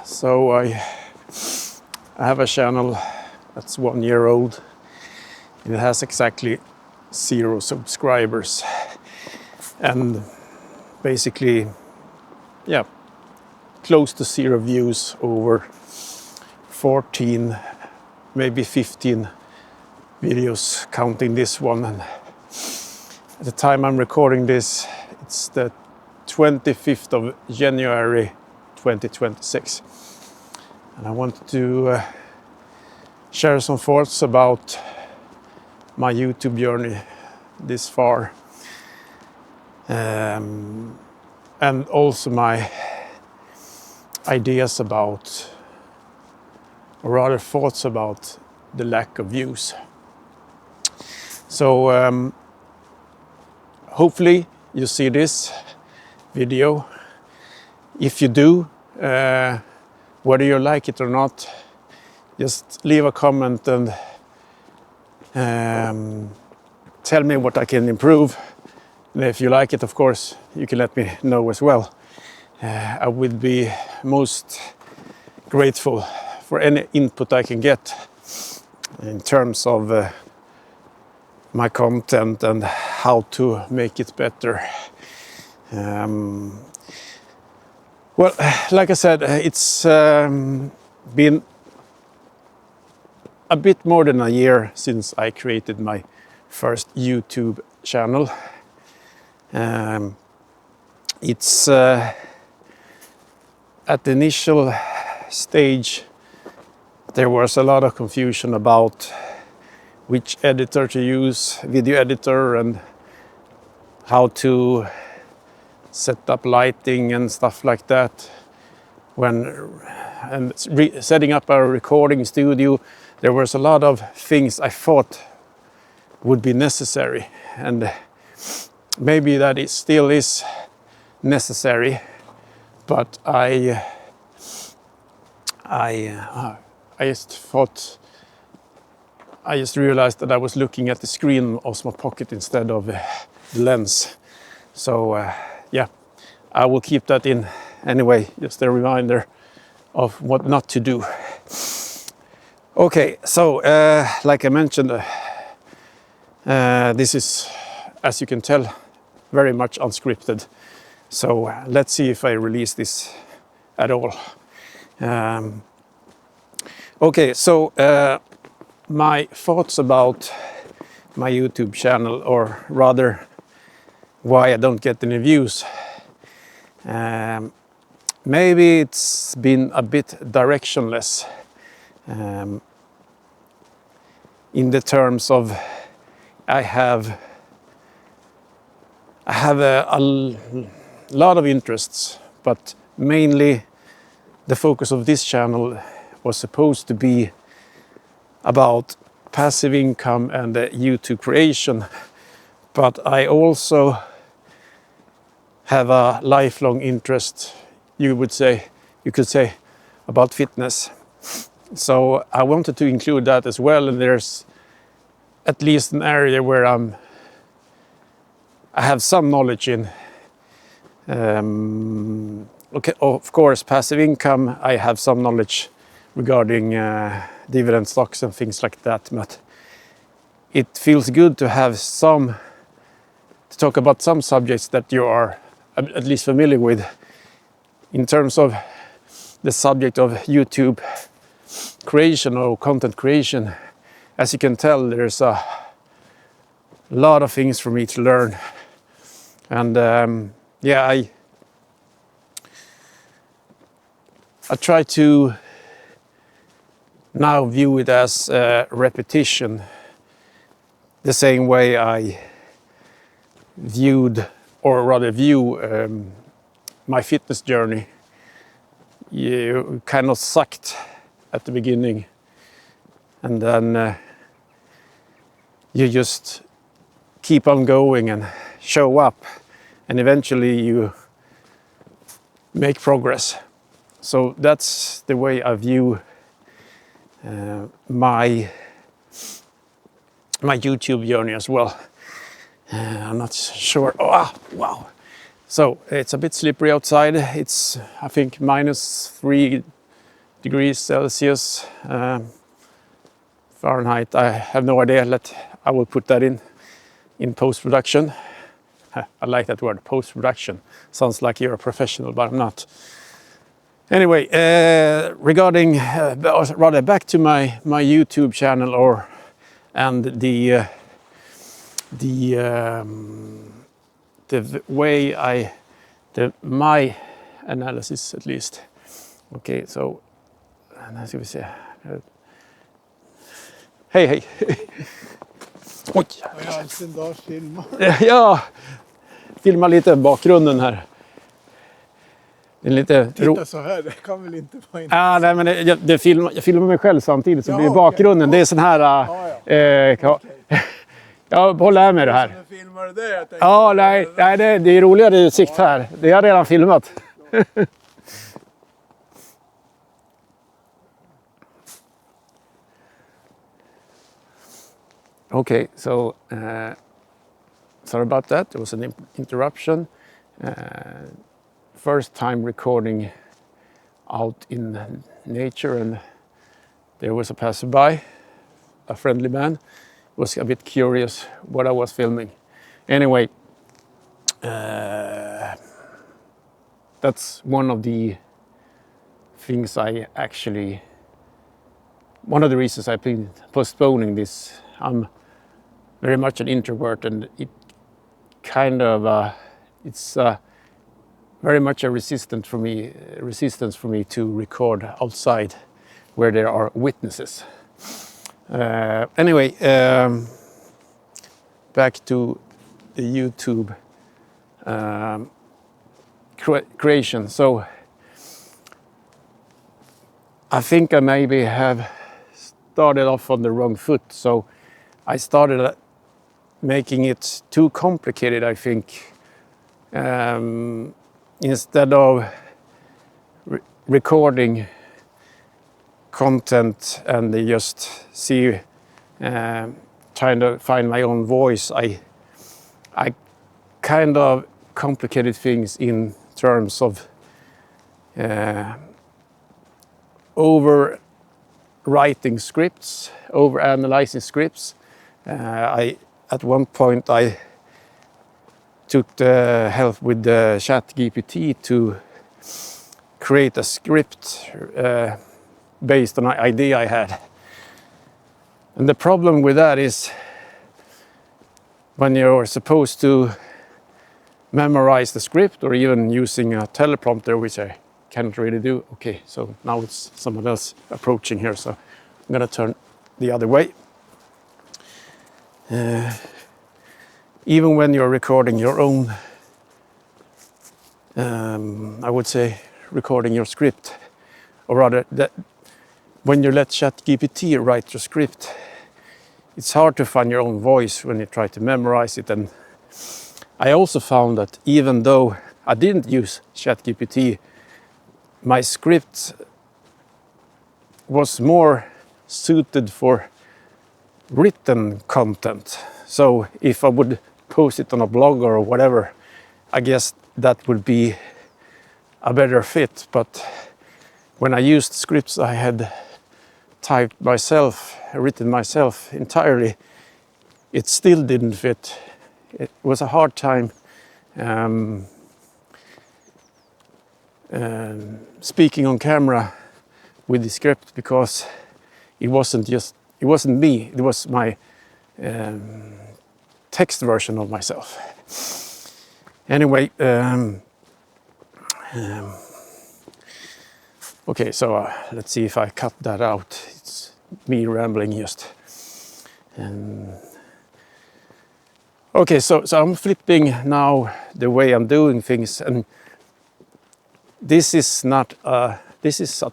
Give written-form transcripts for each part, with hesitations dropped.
So I have a channel that's 1 year old. It has exactly 0 subscribers and basically, yeah, close to 0 views over 14, maybe 15 videos, counting this one. And at the time I'm recording this, it's the 25th of January 2026. And I wanted to share some thoughts about my YouTube journey this far, and also my ideas about, or rather thoughts about, the lack of views. So hopefully you see this video. If you do, whether you like it or not, just leave a comment and tell me what I can improve. And if you like it, of course, you can let me know as well. I would be most grateful for any input I can get in terms of my content and how to make it better. Well, like I said, it's been a bit more than a year since I created my first YouTube channel. It's at the initial stage, there was a lot of confusion about which editor to use, video editor, and how to set up lighting and stuff like that. Setting up a recording studio, there was a lot of things I thought would be necessary, and maybe that it still is necessary, but I just realized that I was looking at the screen of my pocket instead of the lens. So yeah, I will keep that in anyway, just a reminder of what not to do. Okay, so like I mentioned, this is, as you can tell, very much unscripted. So let's see if I release this at all. Okay, so my thoughts about my YouTube channel, or rather why I don't get any views. Maybe it's been a bit directionless in the terms of I have a lot of interests, but mainly the focus of this channel was supposed to be about passive income and YouTube creation, but I also have a lifelong interest, you could say, about fitness. So I wanted to include that as well, and there's at least an area where I have some knowledge in. Okay, of course, passive income, I have some knowledge regarding dividend stocks and things like that, but it feels good to have to talk about some subjects that you are at least familiar with. In terms of the subject of YouTube creation or content creation, as you can tell, there's a lot of things for me to learn. And yeah, I try to now view it as repetition, the same way I view my fitness journey. You kind of sucked at the beginning, and then you just keep on going and show up, and eventually you make progress. So that's the way I view my YouTube journey as well. I'm not sure. Oh, wow. So it's a bit slippery outside. It's, I think, -3 degrees Celsius. Fahrenheit, I have no idea. I will put that in post-production. I like that word, post-production. Sounds like you're a professional, but I'm not. Anyway, regarding, rather back to my YouTube channel, and the way my analysis at least. Okay, so let's see. Hej. Oj. Ja, filma lite bakgrunden här. Det är lite titta så här, det kan väl inte vara intressant. Nej, men jag filmar mig själv samtidigt så blir bakgrunden. Det är sån här... jag håller här med det här. Filmar du det? Ja, nej, det är roligare utsikt här. Det har jag redan filmat. Okay, so sorry about that. There was an interruption. First time recording out in nature, and there was a passerby, a friendly man, was a bit curious what I was filming. Anyway, that's one of the things one of the reasons I've been postponing this. I'm very much an introvert, and it kind of it's very much a resistance for me to record outside where there are witnesses. Anyway, back to the YouTube creation. So I think I maybe have started off on the wrong foot. So I started making it too complicated, I think. Instead of recording content and just trying to find my own voice, I kind of complicated things in terms of over-writing scripts, over-analyzing scripts. At one point I took the help with the ChatGPT to create a script based on an idea I had. And the problem with that is when you're supposed to memorize the script, or even using a teleprompter, which I can't really do. Okay, so now it's someone else approaching here, so I'm gonna turn the other way. Even when you're recording your own, I would say recording your script, or rather that when you let ChatGPT write your script, it's hard to find your own voice when you try to memorize it. And I also found that even though I didn't use ChatGPT, my script was more suited for written content. So if I would post it on a blog or whatever, I guess that would be a better fit. But when I used scripts I had typed myself, written myself entirely, it still didn't fit. It was a hard time speaking on camera with the script, because it wasn't me, it was my text version of myself. Anyway, okay, so let's see if I cut that out. It's me rambling just. Okay, so I'm flipping now the way I'm doing things, and this is a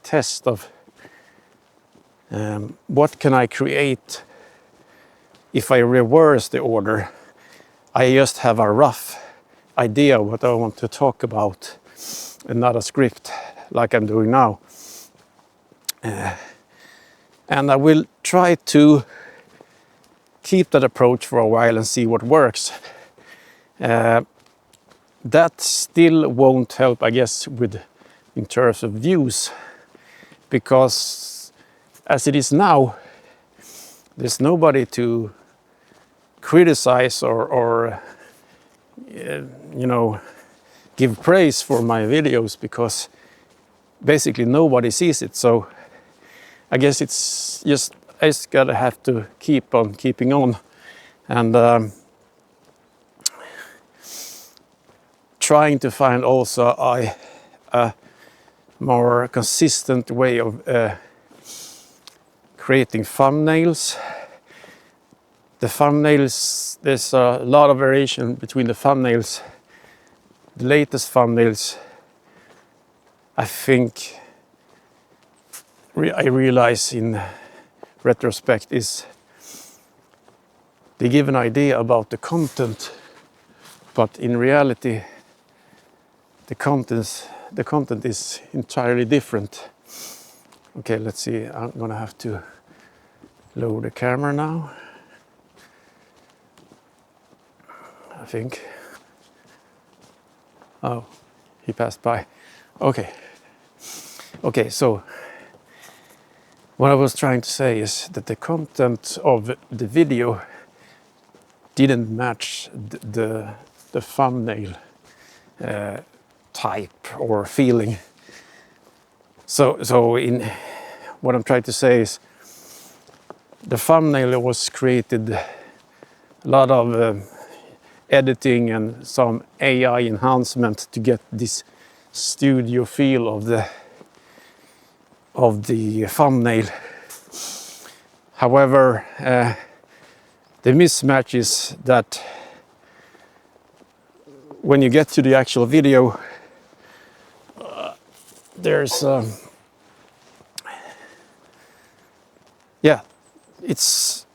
test of what can I create if I reverse the order. I just have a rough idea what I want to talk about and not a script like I'm doing now. And I will try to keep that approach for a while and see what works. That still won't help, I guess, in terms of views. because as it is now, there's nobody to criticize or you know, give praise for my videos, because basically nobody sees it. So I guess it's just, I just gotta have to keep on keeping on, and trying to find also a more consistent way of creating thumbnails. The thumbnails, there's a lot of variation between the thumbnails. The latest thumbnails, I think, I realize in retrospect, is they give an idea about the content, but in reality the content is entirely different. Okay, let's see, I'm gonna have to lower the camera now, I think. Oh, he passed by. Okay, so what I was trying to say is that the content of the video didn't match the thumbnail type or feeling. So in what I'm trying to say is, the thumbnail was created a lot of editing and some AI enhancement to get this studio feel of the thumbnail. However, the mismatch is that when you get to the actual video, there's yeah, it's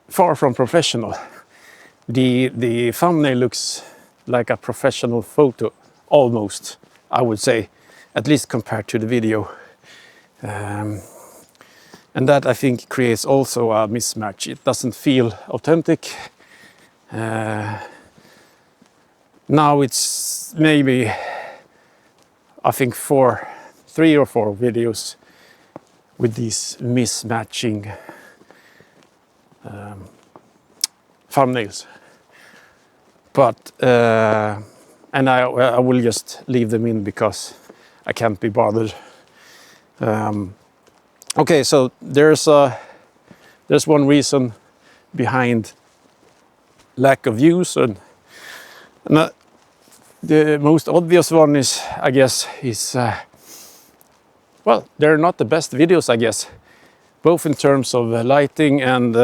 far from professional. The thumbnail looks like a professional photo, almost, I would say, at least compared to the video. And that, I think, creates also a mismatch. It doesn't feel authentic. Now it's maybe, I think, 3 or 4 videos with these mismatching thumbnails. But and I will just leave them in because I can't be bothered. Okay, so there's one reason behind lack of views, and the most obvious one is, I guess, well, they're not the best videos, I guess, both in terms of lighting and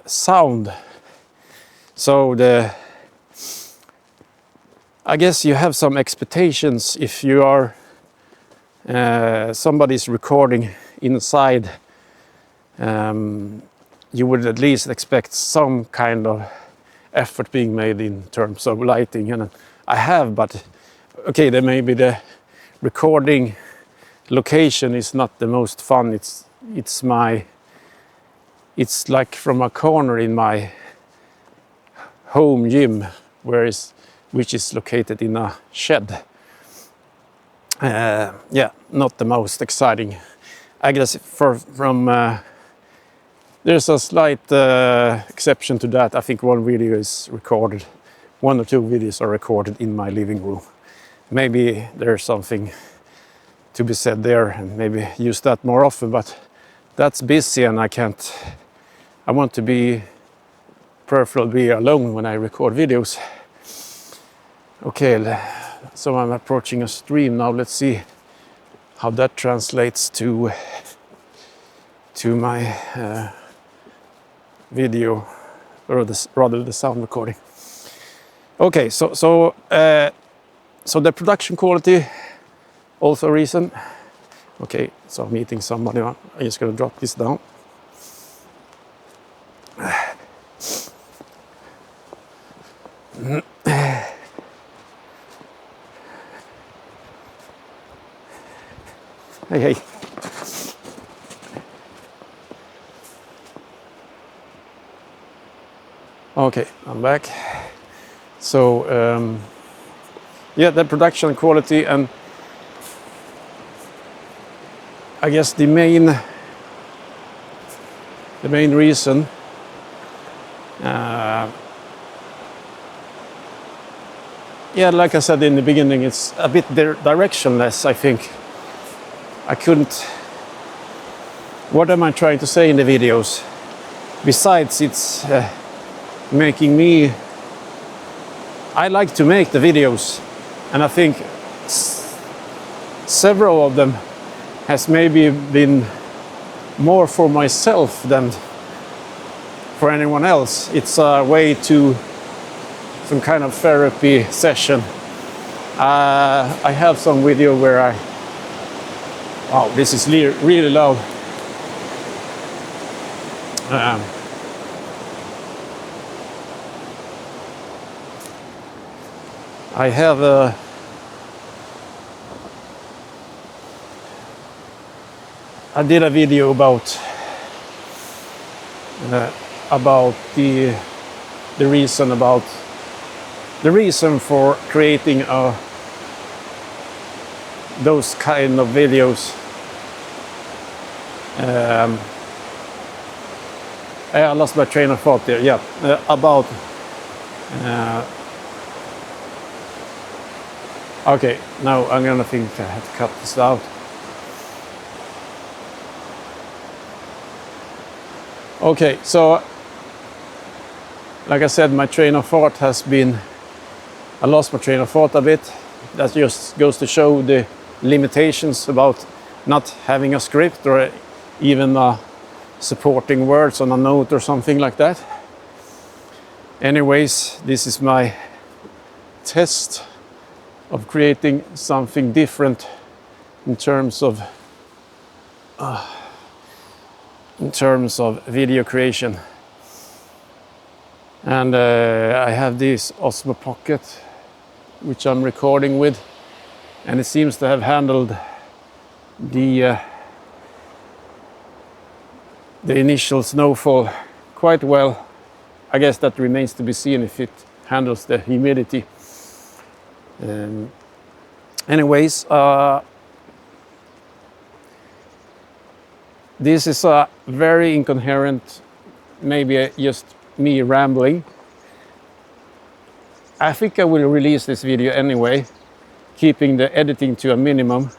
sound. So I guess you have some expectations if you are somebody's recording inside. You would at least expect some kind of effort being made in terms of lighting, and I have, but okay, then maybe the recording location is not the most fun. It's like from a corner in my home gym, which is located in a shed. Yeah, not the most exciting. I guess there's a slight exception to that. I think one video is recorded, 1 or 2 videos are recorded in my living room. Maybe there's something to be said there, and maybe use that more often, but that's busy and I want to be preferably alone when I record videos. Okay, so I'm approaching a stream now. Let's see how that translates to my video, or rather the sound recording. Okay, so the production quality, also a reason. Okay, so I'm meeting somebody. I'm just gonna drop this down. Hey. Okay, I'm back. So yeah, the production quality, and I guess the main reason yeah, like I said in the beginning, it's a bit directionless, I think. I couldn't... What am I trying to say in the videos? Besides, it's making me... I like to make the videos, and I think several of them has maybe been more for myself than for anyone else. It's a way to some kind of therapy session. I have some video where I... Wow, this is really loud. I have a... I did a video about the reason for creating those kind of videos. I lost my train of thought there. Yeah, about. Okay, now I'm gonna think I have to cut this out. Okay, so like I said, my train of thought has been... I lost my train of thought a bit. That just goes to show the limitations about not having a script or even supporting words on a note or something like that. Anyways, this is my test of creating something different in terms of video creation. And I have this Osmo Pocket which I'm recording with, and it seems to have handled the initial snowfall quite well. I guess that remains to be seen if it handles the humidity. Anyways, this is a very incoherent, maybe just me rambling. I think I will release this video anyway, keeping the editing to a minimum.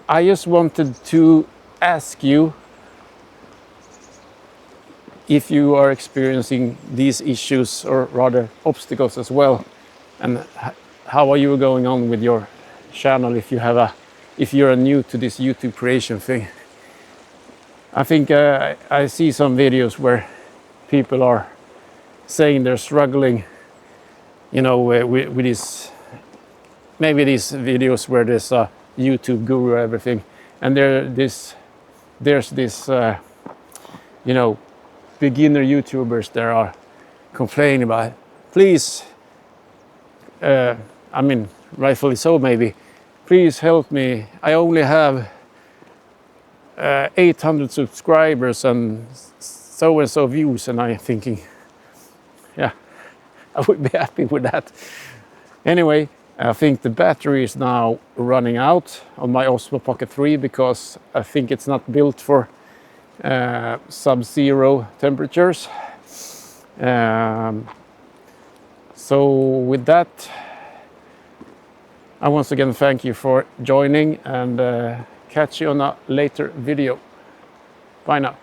I just wanted to ask you if you are experiencing these issues, or rather obstacles as well, and how are you going on with your channel if you're new to this YouTube creation thing. I think I see some videos where people are saying they're struggling, you know, with this, maybe these videos where there's a YouTube guru or everything, and there's this you know, beginner YouTubers that are complaining about, please, I mean, rightfully so maybe, please help me, I only have 800 subscribers and so views, and I'm thinking, yeah, I would be happy with that. Anyway, I think the battery is now running out on my Osmo Pocket 3 because I think it's not built for sub-zero temperatures. So with that, I once again thank you for joining, and catch you on a later video. Bye now.